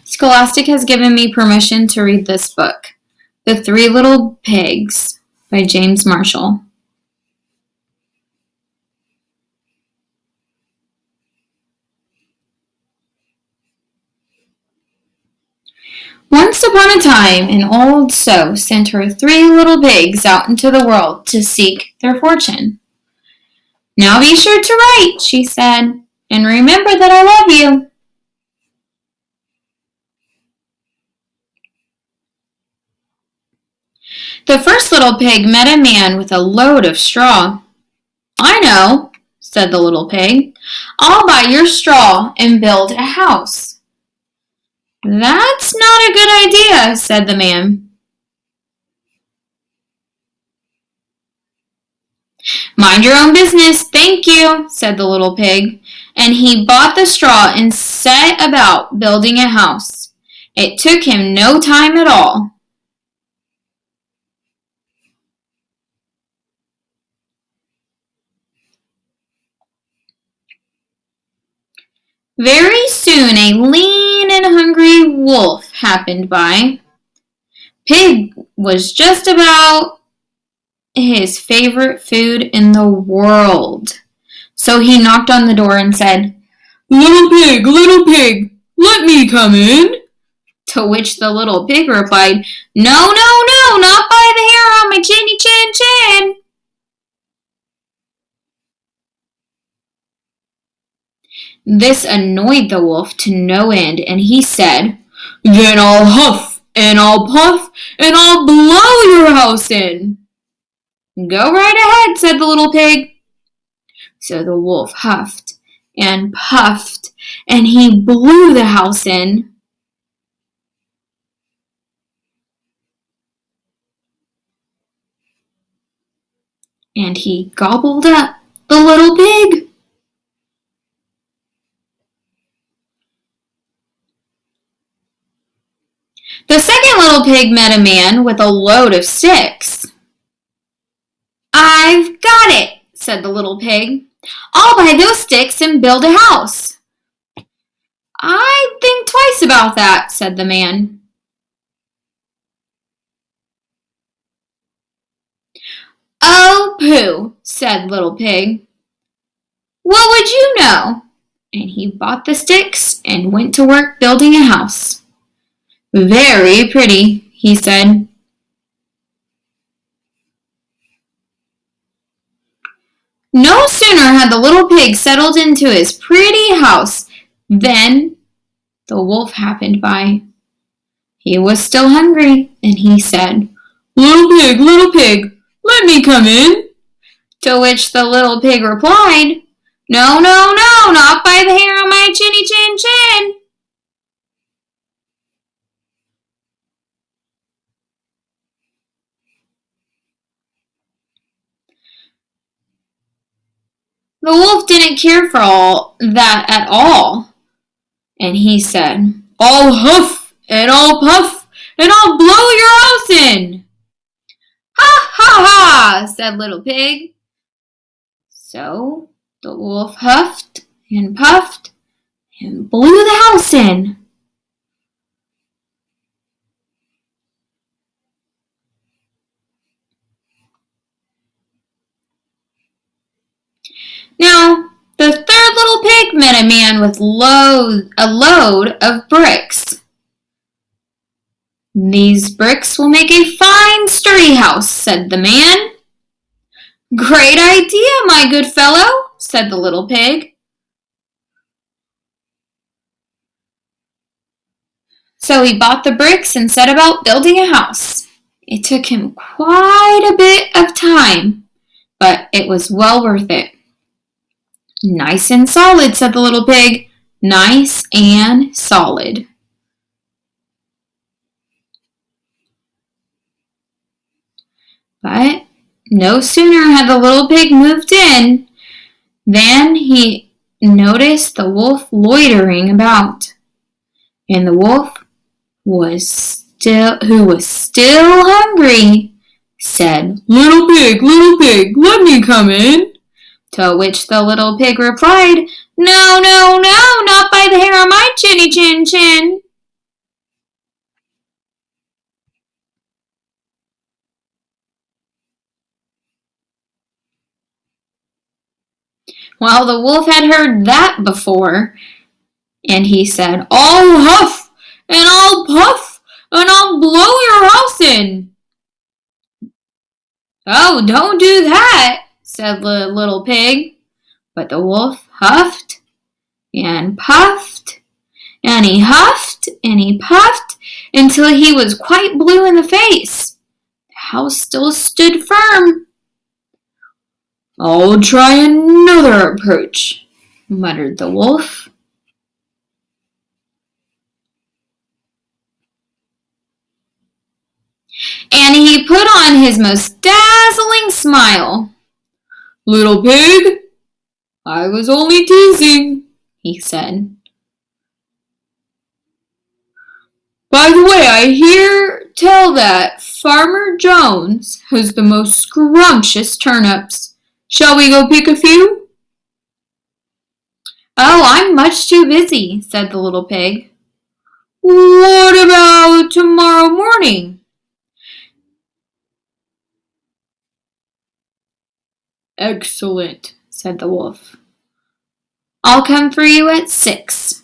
Scholastic has given me permission to read this book, The Three Little Pigs by James Marshall. Once upon a time, an old sow sent her 3 little pigs out into the world to seek their fortune. "Now be sure to write," she said, "and remember that I love you." The first little pig met a man with a load of straw. "I know," said the little pig. "I'll buy your straw and build a house." "That's not a good idea," said the man. "Mind your own business, thank you," said the little pig, and he bought the straw and set about building a house. It took him no time at all. Very soon a lean and hungry wolf happened by. Pig was just about his favorite food in the world. So he knocked on the door and said, little pig, let me come in." To which the little pig replied, "No, no, no, not by the hair on my chinny chin chin." This annoyed the wolf to no end, and he said, "Then I'll huff, and I'll puff, and I'll blow your house in." "Go right ahead," said the little pig. So the wolf huffed and puffed, and he blew the house in. And he gobbled up the little pig. The second little pig met a man with a load of sticks. "I've got it," said the little pig. "I'll buy those sticks and build a house." "I'd think twice about that," said the man. "Oh, pooh," said little pig. "What would you know?" And he bought the sticks and went to work building a house. "Very pretty," he said. No sooner had the little pig settled into his pretty house than the wolf happened by. He was still hungry, and he said, little pig, let me come in." To which the little pig replied, "No, no, no, not by the hair on my chinny chin chin." The wolf didn't care for all that at all, and he said, "I'll huff, and I'll puff, and I'll blow your house in." "Ha, ha, ha," said little pig. So the wolf huffed and puffed and blew the house in. Now, the third little pig met a man with a load of bricks. "These bricks will make a fine sturdy house," said the man. "Great idea, my good fellow," said the little pig. So he bought the bricks and set about building a house. It took him quite a bit of time, but it was well worth it. "Nice and solid," said the little pig. "Nice and solid." But no sooner had the little pig moved in than he noticed the wolf loitering about. And the wolf who was still hungry, said, little pig, let me come in." To which the little pig replied, "No, no, no, not by the hair on my chinny chin chin." Well, the wolf had heard that before, and he said, "I'll huff, and I'll puff, and I'll blow your house in." "Oh, don't do that," said the little pig. But the wolf huffed and puffed, and he huffed and he puffed until he was quite blue in the face. The house still stood firm. "I'll try another approach," muttered the wolf. And he put on his most dazzling smile. "Little pig, I was only teasing," he said. "By the way, I hear tell that Farmer Jones has the most scrumptious turnips. Shall we go pick a few?" "Oh, I'm much too busy," said the little pig. "What about tomorrow morning?" "Excellent," said the wolf. "I'll come for you at 6.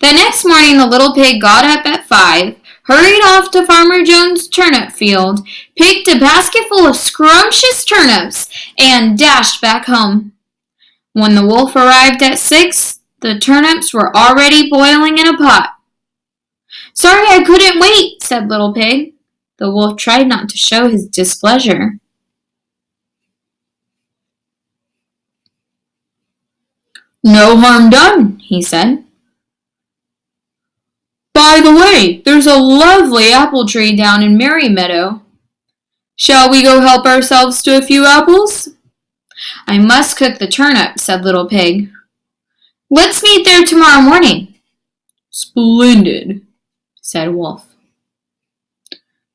The next morning the little pig got up at 5, hurried off to Farmer Jones' turnip field, picked a basketful of scrumptious turnips, and dashed back home. When the wolf arrived at 6, the turnips were already boiling in a pot. "Sorry I couldn't wait," said Little Pig. The wolf tried not to show his displeasure. "No harm done," he said. "By the way, there's a lovely apple tree down in Merry Meadow. Shall we go help ourselves to a few apples?" "I must cook the turnips," said Little Pig. "Let's meet there tomorrow morning." "Splendid," said Wolf.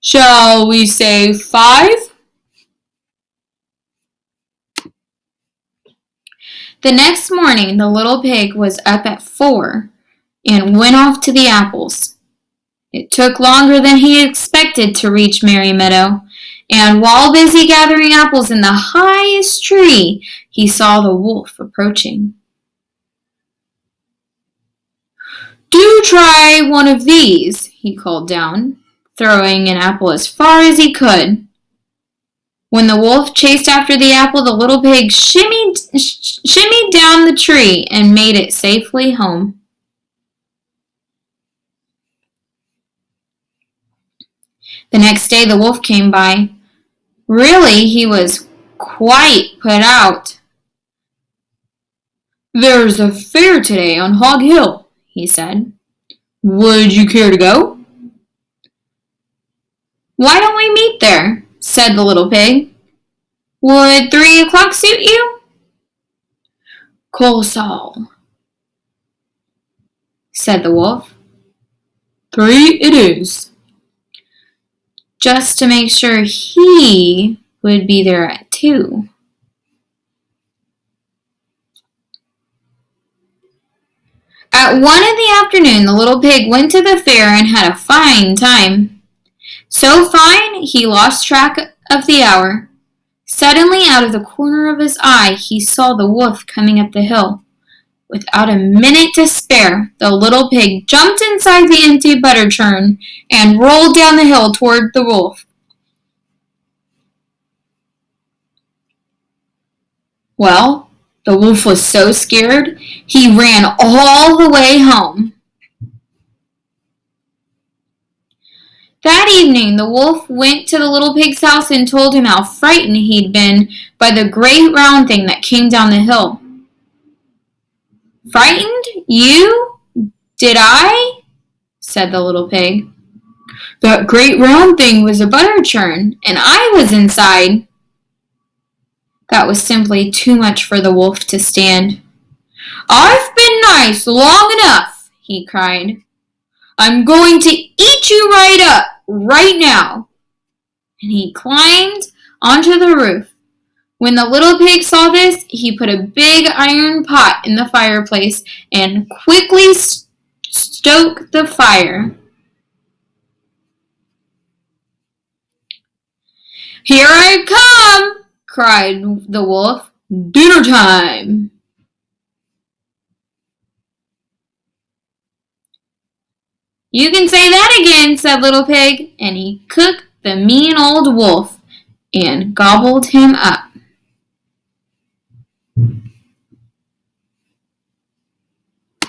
"Shall we say 5? The next morning the little pig was up at 4 and went off to the apples. It took longer than he expected to reach Merry Meadow, and while busy gathering apples in the highest tree, he saw the wolf approaching. "Do try one of these," he called down, throwing an apple as far as he could. When the wolf chased after the apple, the little pig shimmied down the tree and made it safely home. The next day the wolf came by. Really, he was quite put out. "There's a fair today on Hog Hill," he said. "Would you care to go?" "Why don't we meet there?" said the little pig. "Would 3 o'clock suit you?" "Colossal," said the wolf. 3 it is. Just to make sure he would be there at 2. At 1 in the afternoon, the little pig went to the fair and had a fine time. So fine, he lost track of the hour. Suddenly, out of the corner of his eye, he saw the wolf coming up the hill. Without a minute to spare, the little pig jumped inside the empty butter churn and rolled down the hill toward the wolf. Well, the wolf was so scared, he ran all the way home. That evening, the wolf went to the little pig's house and told him how frightened he'd been by the great round thing that came down the hill. "Frightened? You? Did I?" said the little pig. "That great round thing was a butter churn, and I was inside." That was simply too much for the wolf to stand. "I've been nice long enough," he cried. "I'm going to eat you right up, right now." And he climbed onto the roof. When the little pig saw this, he put a big iron pot in the fireplace and quickly stoked the fire. "Here I come!" cried the wolf. "Dinner time!" "You can say that again," said Little Pig, and he cooked the mean old wolf and gobbled him up.